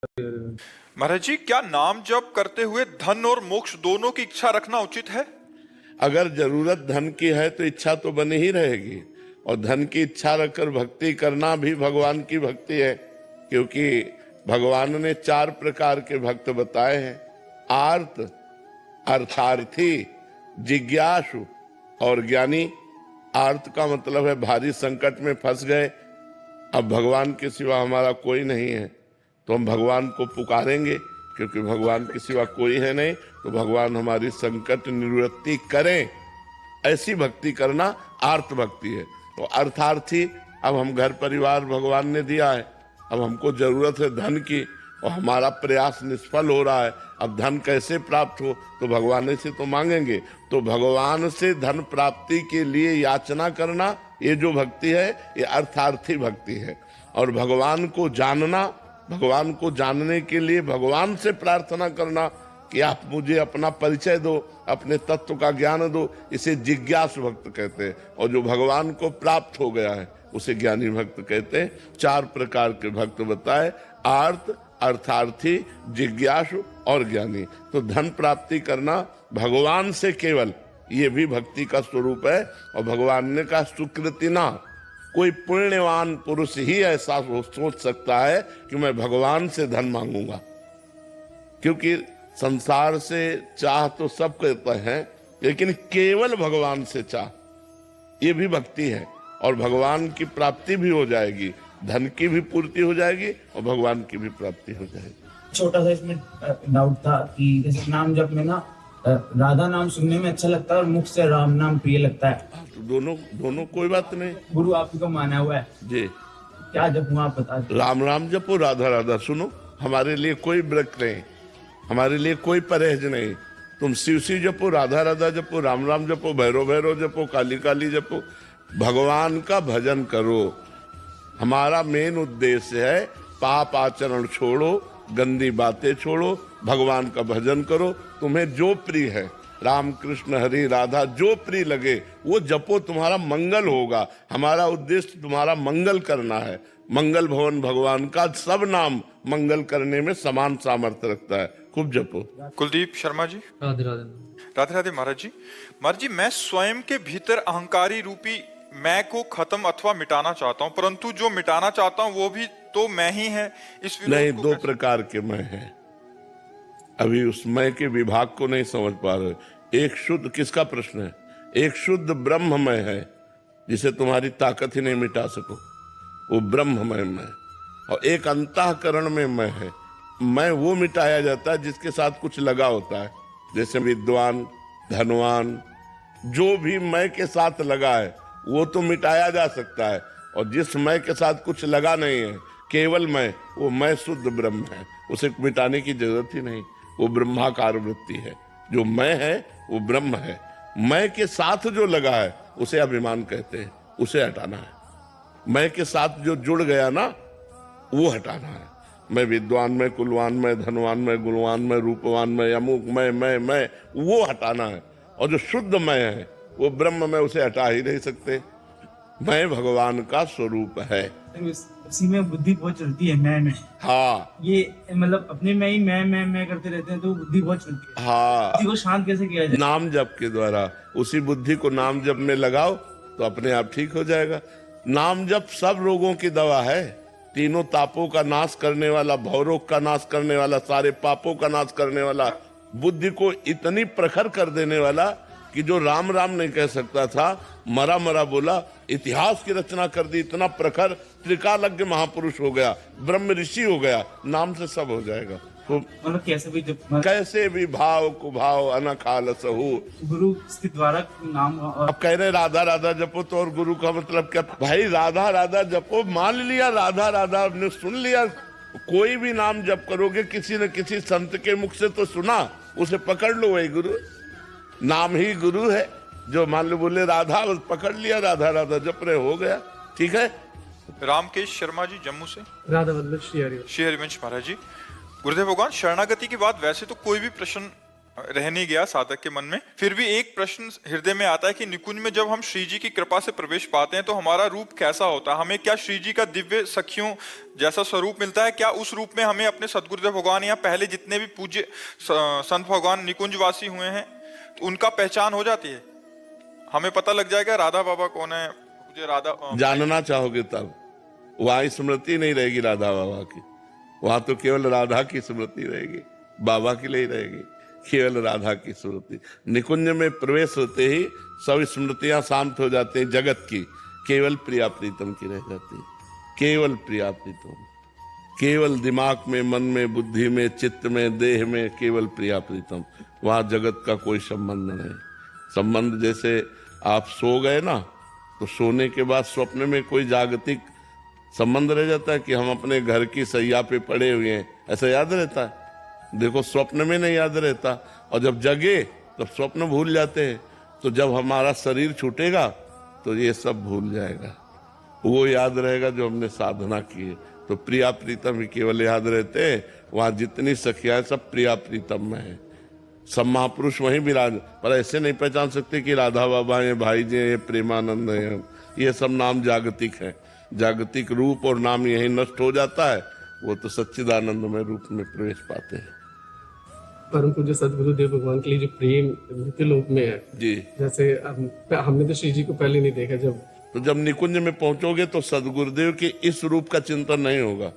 महाराज जी, क्या नाम जप करते हुए धन और मोक्ष दोनों की इच्छा रखना उचित है? अगर जरूरत धन की है तो इच्छा तो बनी ही रहेगी, और धन की इच्छा रखकर भक्ति करना भी भगवान की भक्ति है, क्योंकि भगवान ने 4 प्रकार के भक्त बताए हैं। आर्त, अर्थार्थी, जिज्ञासु और ज्ञानी। आर्त का मतलब है भारी संकट में फंस गए, अब भगवान के सिवा हमारा कोई नहीं है, तो हम भगवान को पुकारेंगे, क्योंकि भगवान के सिवा कोई है नहीं, तो भगवान हमारी संकट निवृत्ति करें, ऐसी भक्ति करना आर्त भक्ति है। तो अर्थार्थी, अब हम घर परिवार भगवान ने दिया है, अब हमको जरूरत है धन की और हमारा प्रयास निष्फल हो रहा है, अब धन कैसे प्राप्त हो, तो भगवान से तो मांगेंगे। तो भगवान से धन प्राप्ति के लिए याचना करना, ये जो भक्ति है ये अर्थार्थी भक्ति है। और भगवान को जानना, भगवान को जानने के लिए भगवान से प्रार्थना करना कि आप मुझे अपना परिचय दो, अपने तत्व का ज्ञान दो, इसे जिज्ञासु भक्त कहते हैं। और जो भगवान को प्राप्त हो गया है उसे ज्ञानी भक्त कहते हैं। 4 प्रकार के भक्त बताए, आर्त, अर्थार्थी, जिज्ञासु और ज्ञानी। तो धन प्राप्ति करना भगवान से केवल, ये भी भक्ति का स्वरूप है। और भगवान ने कहा सुकृति ना, कोई पुण्यवान पुरुष ही ऐसा सोच सकता है कि मैं भगवान से धन मांगूंगा, क्योंकि संसार से चाह तो सब करते हैं, लेकिन केवल भगवान से चाह, ये भी भक्ति है। और भगवान की प्राप्ति भी हो जाएगी, धन की भी पूर्ति हो जाएगी और भगवान की भी प्राप्ति हो जाएगी। छोटा सा इसमें डाउट था कि जैसे नाम जप में ना राधा नाम सुनने में अच्छा लगता है और मुख से राम नाम प्रिय लगता है, तो दोनों कोई बात नहीं। गुरु आप ही को माना हुआ है जी, क्या जपूं आप बता दें। राम राम जपो, राधा राधा सुनो, हमारे लिए कोई व्रत नहीं, हमारे लिए कोई परहेज नहीं। तुम शिव शिव जपो, राधा राधा जपो, राम राम जपो, भैरव भैरव जपो, काली काली जपो, भगवान का भजन करो। हमारा मेन उद्देश्य है पाप आचरण छोड़ो, गंदी बातें छोड़ो, भगवान का भजन करो। तुम्हें जो प्रिय है, राम कृष्ण हरि राधा, जो प्रिय लगे वो जपो, तुम्हारा मंगल होगा। हमारा उद्देश्य तुम्हारा मंगल करना है। मंगल भवन भगवान का सब नाम मंगल करने में समान सामर्थ्य रखता है, खूब जपो। कुलदीप शर्मा जी। राधे राधे। राधे राधे महाराज जी। महाराज जी, मैं स्वयं के भीतर अहंकारी रूपी मैं को खत्म अथवा मिटाना चाहता हूँ, परंतु जो मिटाना चाहता हूँ वो भी तो मैं ही है। इस नहीं, 2 प्रकार के मैं हैं, अभी उस मैं के विभाग को नहीं समझ पा रहे। एक शुद्ध, किसका प्रश्न है? एक शुद्ध ब्रह्ममय है जिसे तुम्हारी ताकत ही नहीं मिटा सको, वो ब्रह्ममय मैं। और एक अंतःकरण में मैं है, मैं वो मिटाया जाता है जिसके साथ कुछ लगा होता है, जैसे विद्वान, धनवान, जो भी मैं के साथ लगा है वो तो मिटाया जा सकता है। और जिस मैं के साथ कुछ लगा नहीं है, केवल मैं, वो मैं शुद्ध ब्रह्म है, उसे मिटाने की जरूरत ही नहीं, वो ब्रह्माकार वृत्ति है। जो मैं है वो ब्रह्म है, मैं के साथ जो लगा है उसे अभिमान कहते हैं, उसे हटाना है। मैं के साथ जो जुड़ गया ना, वो हटाना है। मैं विद्वान में, कुलवान में, धनवान में, गुणवान में, रूपवान में, अमुक मैं, वो हटाना है। और जो शुद्ध मैं है वो ब्रह्म में, उसे हटा ही नहीं सकते। मैं भगवान का स्वरूप है। इसी में बुद्धि बहुत चलती है मैं में। हाँ, ये मतलब अपने में ही मैं करते रहते हैं, तो बुद्धि बहुत चलती है। हाँ, बुद्धि को शांत कैसे किया जाए? नाम जप के द्वारा। उसी बुद्धि को नाम जप में लगाओ तो अपने आप ठीक हो जाएगा। नाम जप सब रोगों की दवा है, तीनों तापों का नाश करने वाला, भवरोग का नाश करने वाला, सारे पापों का नाश करने वाला, बुद्धि को इतनी प्रखर कर देने वाला कि जो राम राम नहीं कह सकता था, मरा मरा बोला, इतिहास की रचना कर दी, इतना प्रखर, त्रिकालज्ञ महापुरुष हो गया, ब्रह्म ऋषि हो गया। नाम से सब हो जाएगा। तो मतलब कैसे भी भाव कुभाव अनखाल सहु, गुरु के द्वारा नाम। अब कह रहे राधा राधा जपो, तो और गुरु का मतलब क्या? भाई राधा राधा जपो, मान लिया राधा राधा आपने सुन लिया, कोई भी नाम जप करोगे किसी न किसी संत के मुख से तो सुना, उसे पकड़ लो, वही गुरु। नाम ही गुरु है। जो मान लो बोले राधा, बस पकड़ लिया, राधा राधा जप रहे, हो गया, ठीक है। रामकेश शर्मा जी जम्मू से। राधा वल्लभ श्री हरिवंश। श्री हरिवंश महाराज जी। गुरुदेव भगवान, शरणागति की बात वैसे तो कोई भी प्रश्न रह नहीं गया साधक के मन में। फिर भी एक प्रश्न हृदय में आता है कि निकुंज में जब हम श्री जी की कृपा से प्रवेश पाते हैं तो हमारा रूप कैसा होता है? हमें क्या श्री जी का दिव्य सखियों जैसा स्वरूप मिलता है? क्या उस रूप में हमें अपने सदगुरुदेव भगवान या पहले जितने भी पूज्य संत भगवान निकुंजवासी हुए हैं तो उनका पहचान हो जाती है? हमें पता लग जाएगा राधा बाबा कौन है? मुझे राधा जानना चाहोगे तब वहां स्मृति नहीं रहेगी राधा बाबा की, वहां तो केवल राधा की स्मृति रहेगी, बाबा की नहीं रहेगी, केवल राधा की स्मृति। निकुंज में प्रवेश होते ही सब स्मृतियां शांत हो जाती हैं जगत की, केवल प्रिया प्रीतम की रह जाती है। केवल प्रिया प्रीतम, केवल दिमाग में, मन में, बुद्धि में, चित्त में, देह में केवल प्रिया प्रीतम। वहां जगत का कोई संबंध नहीं। संबंध जैसे आप सो गए ना तो सोने के बाद स्वप्न में कोई जागतिक संबंध रह जाता है कि हम अपने घर की सैया पे पड़े हुए हैं, ऐसा याद रहता है? देखो स्वप्न में नहीं याद रहता, और जब जगे तब स्वप्न भूल जाते हैं। तो जब हमारा शरीर छूटेगा तो ये सब भूल जाएगा, वो याद रहेगा जो हमने साधना की है। तो प्रिया प्रीतम ही केवल याद रहते हैं। वहां जितनी सखियां सब प्रिया प्रीतम में है। सब महापुरुष वहीं विराज, पर ऐसे नहीं पहचान सकते कि राधा बाबा है, भाई जी है, प्रेमानंद है। ये सब नाम जागतिक है, जागतिक रूप और नाम यही नष्ट हो जाता है, वो तो सच्चिदानंद में रूप में प्रवेश पाते हैं। परम पूज्य सदगुरुदेव भगवान के लिए जो प्रेम मृत्यु लोक में है जी, जैसे हमने तो श्री जी को पहले नहीं देखा, जब निकुंज में पहुंचोगे तो सदगुरुदेव के इस रूप का चिंतन नहीं होगा,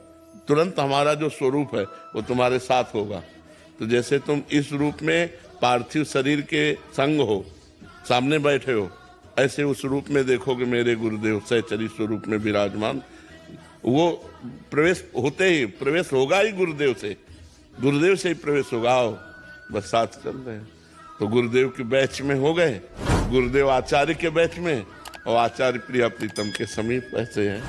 तुरंत हमारा जो स्वरूप है वो तुम्हारे साथ होगा। तो जैसे तुम इस रूप में पार्थिव शरीर के संग हो, सामने बैठे हो, ऐसे उस रूप में देखोगे मेरे गुरुदेव सहचरी स्वरूप में विराजमान। वो प्रवेश होते ही प्रवेश होगा ही गुरुदेव से ही प्रवेश होगा। आओ बस साथ चल रहे हैं। तो गुरुदेव के बैच में हो गए, गुरुदेव आचार्य के बैच में, और आचार्य प्रिया प्रीतम के समीप ऐसे हैं।